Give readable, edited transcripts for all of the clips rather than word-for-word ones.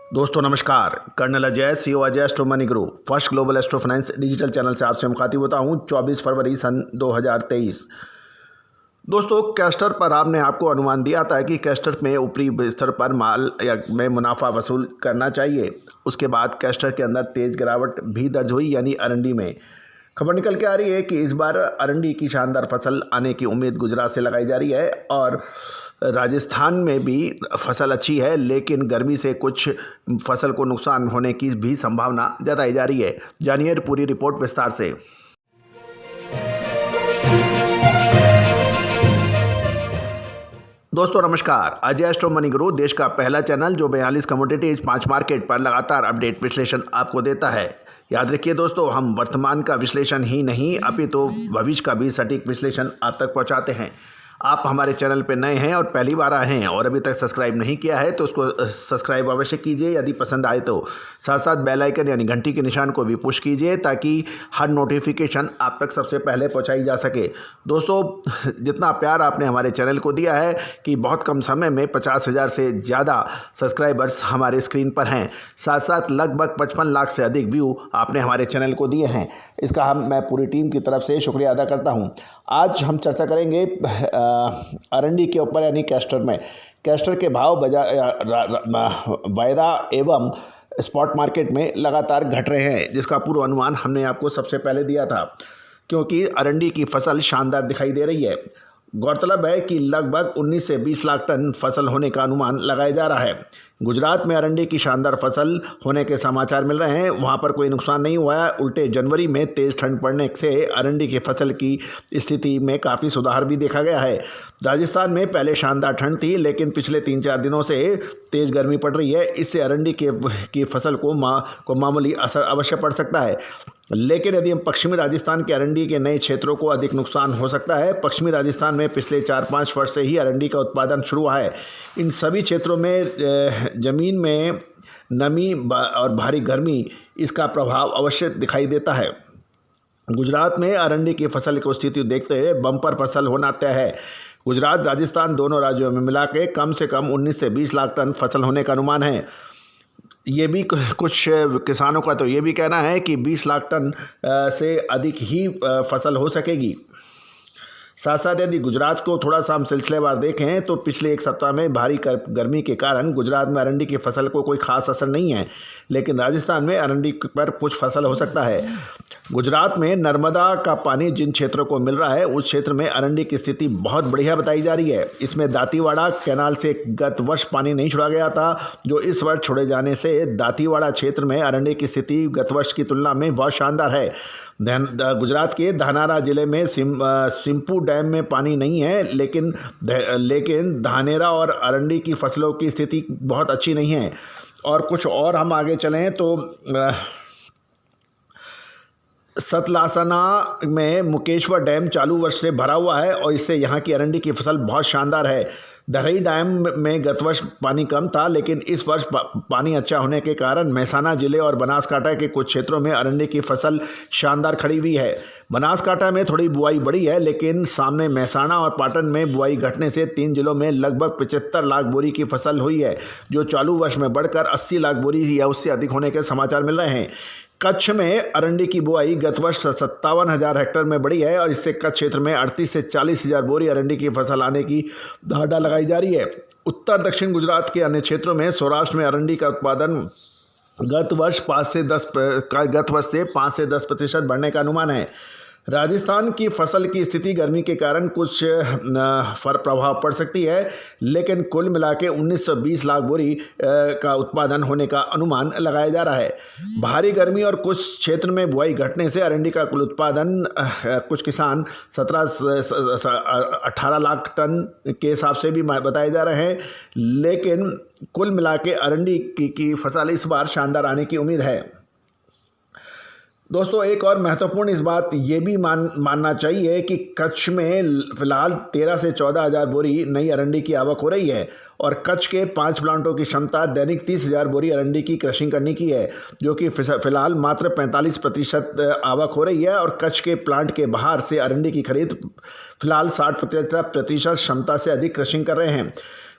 दोस्तों नमस्कार। Colonel Ajay, CEO Ajay astro money Guru, first global astro finance digital channel से आपसे मुखातिब होता हूं। 24 फरवरी सन 2023। दोस्तों, कैस्टर पर आपने आपको अनुमान दिया था कि कैस्टर में ऊपरी स्तर पर माल या में मुनाफा वसूल करना चाहिए। उसके बाद कैस्टर के अंदर तेज गिरावट भी दर्ज हुई, यानी अरंडी में। खबर निकल के आ रही है कि इस बार अरंडी की शानदार फसल आने की उम्मीद गुजरात से लगाई जा रही है और राजस्थान में भी फसल अच्छी है, लेकिन गर्मी से कुछ फसल को नुकसान होने की भी संभावना जताई जा रही है। जानिए पूरी रिपोर्ट विस्तार से। दोस्तों नमस्कार। अजय एस्ट्रो मनी गुरु देश का पहला चैनल जो 42 कमोडिटीज 5 मार्केट पर लगातार अपडेट विश्लेषण आपको देता है। याद रखिए दोस्तों, हम वर्तमान का विश्लेषण ही नहीं अपितु भविष्य का भी सटीक विश्लेषण आप तक पहुंचाते हैं। आप हमारे चैनल पर नए हैं और पहली बार आए हैं और अभी तक सब्सक्राइब नहीं किया है तो उसको सब्सक्राइब अवश्य कीजिए। यदि पसंद आए तो साथ साथ बेल आइकन यानी घंटी के निशान को भी पुश कीजिए ताकि हर नोटिफिकेशन आप तक सबसे पहले पहुंचाई जा सके। दोस्तों, जितना प्यार आपने हमारे चैनल को दिया है कि बहुत कम समय में 50,000 से ज़्यादा सब्सक्राइबर्स हमारे स्क्रीन पर हैं, साथ साथ लगभग 55 लाख से अधिक व्यू आपने हमारे चैनल को दिए हैं, इसका मैं पूरी टीम की तरफ से शुक्रिया अदा करता हूं। आज हम चर्चा करेंगे अरंडी के ऊपर, यानी कैस्टर में। कैस्टर के भाव वायदा एवं स्पॉट मार्केट में लगातार घट रहे हैं, जिसका पूर्व अनुमान हमने आपको सबसे पहले दिया था, क्योंकि अरंडी की फसल शानदार दिखाई दे रही है। गौरतलब है कि लगभग 19 से 20 लाख टन फसल होने का अनुमान लगाया जा रहा है। गुजरात में अरंडी की शानदार फसल होने के समाचार मिल रहे हैं। वहां पर कोई नुकसान नहीं हुआ है, उल्टे जनवरी में तेज़ ठंड पड़ने से अरंडी की फसल की स्थिति में काफ़ी सुधार भी देखा गया है। राजस्थान में पहले शानदार ठंड थी, लेकिन पिछले 3-4 दिनों से तेज़ गर्मी पड़ रही है। इससे अरंडी की फसल को मामूली असर अवश्य पड़ सकता है। लेकिन यदि हम पश्चिमी राजस्थान के अरंडी के नए क्षेत्रों को अधिक नुकसान हो सकता है। पश्चिमी राजस्थान में पिछले 4-5 वर्ष से ही अरंडी का उत्पादन शुरू हुआ है। इन सभी क्षेत्रों में ज़मीन में नमी और भारी गर्मी, इसका प्रभाव अवश्य दिखाई देता है। गुजरात में अरंडी की फसल की स्थिति देखते हुए बम्पर फसल होना तय है। गुजरात राजस्थान दोनों राज्यों में मिला के कम से कम 19 से 20 लाख टन फसल होने का अनुमान है। ये भी कुछ किसानों का तो ये भी कहना है कि 20 लाख टन से अधिक ही फसल हो सकेगी। साथ साथ यदि गुजरात को थोड़ा सा हम सिलसिलेवार देखें तो पिछले एक सप्ताह में भारी गर्मी के कारण गुजरात में अरंडी की फसल को कोई खास असर नहीं है, लेकिन राजस्थान में अरंडी पर कुछ फसल हो सकता है। गुजरात में नर्मदा का पानी जिन क्षेत्रों को मिल रहा है, उस क्षेत्र में अरंडी की स्थिति बहुत बढ़िया बताई जा रही है। इसमें दांतीवाड़ा कैनाल से गत वर्ष पानी नहीं छोड़ा गया था, जो इस वर्ष छोड़े जाने से दांतीवाड़ा क्षेत्र में अरंडी की स्थिति गत वर्ष की तुलना में बहुत शानदार है। गुजरात के धानेरा जिले में सिंपू डैम में पानी नहीं है, लेकिन धानेरा और अरंडी की फसलों की स्थिति बहुत अच्छी नहीं है। और कुछ और हम आगे चलें तो सतलासना में मुकेश्वर डैम चालू वर्ष से भरा हुआ है और इससे यहाँ की अरंडी की फसल बहुत शानदार है। दरई डैम में गत वर्ष पानी कम था, लेकिन इस वर्ष पानी अच्छा होने के कारण मेहसाना जिले और बनासकांठा के कुछ क्षेत्रों में अरंडी की फसल शानदार खड़ी हुई है। बनासकांठा में थोड़ी बुआई बढ़ी है, लेकिन सामने मेहसाना और पाटन में बुआई घटने से 3 जिलों में लगभग 75 लाख बोरी की फसल हुई है, जो चालू वर्ष में बढ़कर 80 लाख बोरी या उससे अधिक होने के समाचार मिल रहे हैं। कच्छ में अरंडी की बुआई गत वर्ष 57,000 हेक्टेयर में बढ़ी है और इससे कच्छ क्षेत्र में 38 से 40,000 बोरी अरंडी की फसल आने की धारणा लगाई जा रही है। उत्तर दक्षिण गुजरात के अन्य क्षेत्रों में सौराष्ट्र में अरंडी का उत्पादन गत वर्ष 5 से 10% बढ़ने का अनुमान है। राजस्थान की फसल की स्थिति गर्मी के कारण कुछ प्रभाव पड़ सकती है, लेकिन कुल मिला के 1920 लाख बोरी का उत्पादन होने का अनुमान लगाया जा रहा है। भारी गर्मी और कुछ क्षेत्र में बुआई घटने से अरंडी का कुल उत्पादन कुछ किसान 18 लाख टन के हिसाब से भी बताए जा रहे हैं, लेकिन कुल मिला के अरंडी की फसल इस बार शानदार आने की उम्मीद है। दोस्तों, एक और महत्वपूर्ण इस बात ये भी मानना चाहिए कि कच्छ में फिलहाल 13 से 14,000 बोरी नई अरंडी की आवक हो रही है और कच्छ के 5 प्लांटों की क्षमता दैनिक 30,000 बोरी अरंडी की क्रशिंग करने की है, जो कि फिलहाल मात्र 45% आवक हो रही है। और कच्छ के प्लांट के बाहर से अरंडी की खरीद फिलहाल 60% क्षमता से अधिक क्रशिंग कर रहे हैं।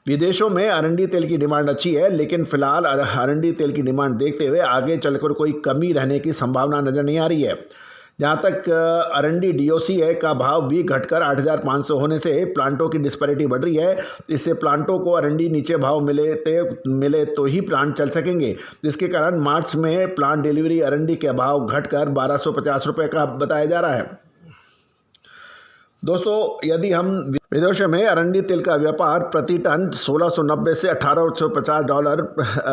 विदेशों में अरंडी तेल की डिमांड अच्छी है, लेकिन फिलहाल अरंडी तेल की डिमांड देखते हुए आगे चलकर कोई कमी रहने की संभावना नज़र नहीं आ रही है। जहां तक अरंडी डीओसी है का भाव भी घटकर 8,500 होने से प्लांटों की डिस्पैरिटी बढ़ रही है। इससे प्लांटों को अरंडी नीचे भाव मिले तो ही प्लांट चल सकेंगे, जिसके कारण मार्च में प्लांट डिलीवरी अरंडी के भाव घटकर 1,250 रुपये का बताया जा रहा है। दोस्तों, यदि हम विदेशों में अरंडी तेल का व्यापार प्रति टन 1690 से $1,850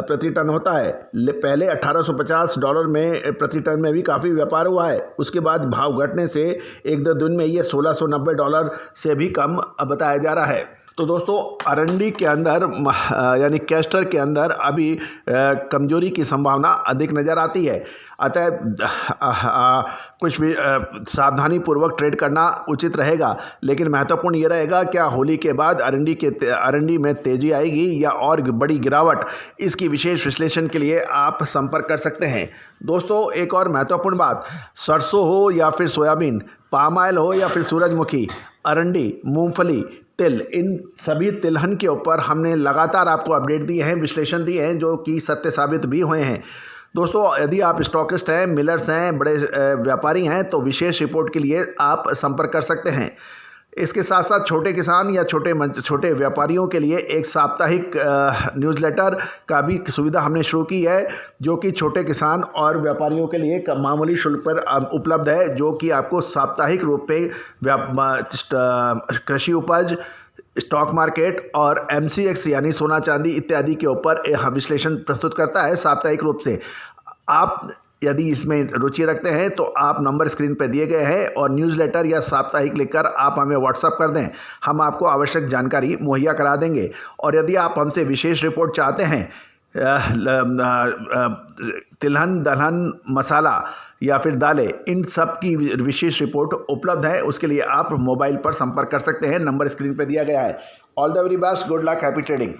प्रति टन होता है। पहले $1,850 में प्रति टन में भी काफ़ी व्यापार हुआ है। उसके बाद भाव घटने से एक दो दिन में ये $1,690 से भी कम बताया जा रहा है। तो दोस्तों, अरंडी के अंदर यानी कैस्टर के अंदर अभी कमजोरी की संभावना अधिक नज़र आती है। अतः कुछ भी सावधानी पूर्वक ट्रेड करना उचित रहेगा। लेकिन महत्वपूर्ण ये रहेगा, क्या होली के बाद अरंडी में तेज़ी आएगी या और बड़ी गिरावट? इसकी विशेष विश्लेषण के लिए आप संपर्क कर सकते हैं। दोस्तों, एक और महत्वपूर्ण बात, सरसों हो या फिर सोयाबीन, पाम ऑयल हो या फिर सूरजमुखी, अरंडी, मूंगफली, तिल, इन सभी तिलहन के ऊपर हमने लगातार आपको अपडेट दिए हैं, विश्लेषण दिए हैं, जो कि सत्य साबित भी हुए हैं। दोस्तों, यदि आप स्टॉकिस्ट हैं, मिलर्स हैं, बड़े व्यापारी हैं, तो विशेष रिपोर्ट के लिए आप संपर्क कर सकते हैं। इसके साथ साथ छोटे किसान या छोटे व्यापारियों के लिए एक साप्ताहिक न्यूज़लेटर का भी सुविधा हमने शुरू की है, जो कि छोटे किसान और व्यापारियों के लिए मामूली शुल्क पर उपलब्ध है, जो कि आपको साप्ताहिक रूप पे कृषि उपज, स्टॉक मार्केट और MCX यानी सोना चांदी इत्यादि के ऊपर विश्लेषण प्रस्तुत करता है साप्ताहिक रूप से। आप यदि इसमें रुचि रखते हैं तो आप नंबर स्क्रीन पर दिए गए हैं और न्यूज़लेटर या साप्ताहिक लिखकर आप हमें व्हाट्सअप कर दें, हम आपको आवश्यक जानकारी मुहैया करा देंगे। और यदि आप हमसे विशेष रिपोर्ट चाहते हैं, तिलहन, दलहन, मसाला या फिर दालें, इन सब की विशेष रिपोर्ट उपलब्ध है। उसके लिए आप मोबाइल पर संपर्क कर सकते हैं, नंबर स्क्रीन पर दिया गया है। All the very best, good luck, happy trading.